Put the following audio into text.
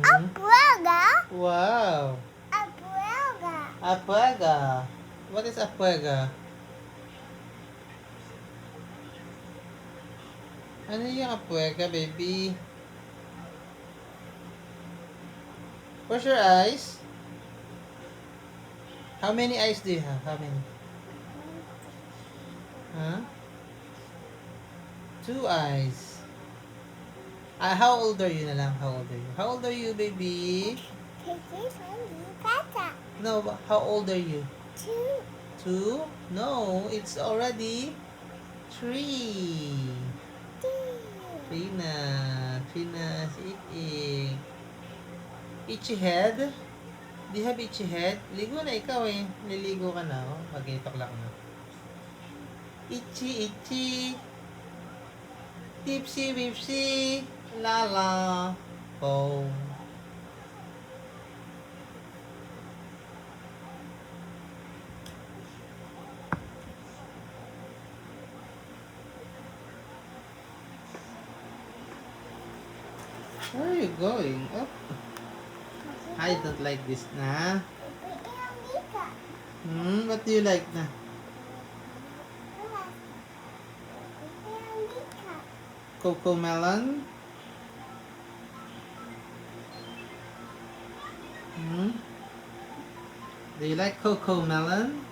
Apuega. Wow. Apuega. Apuega. What is apuega? Ano yung apuega, baby? Where's your eyes? How many eyes do you have? How many? Huh? 2 eyes. How old are you na lang? How old are you? How old are you, baby? Tata. No, how old are you? 2. 2? No, it's already 3. 3 na. 3 na si Ik. Itchy head? Do you have itchy head? Ligo na ikaw eh. Niligo ka na. Oh. Mag-8 o'clock na. Itchy, itchy. Tipsy, wipsy. Lala. Oh. Where are you going? Oh. I don't like this na. What do you like na? Coco melon? Do you like coco melon?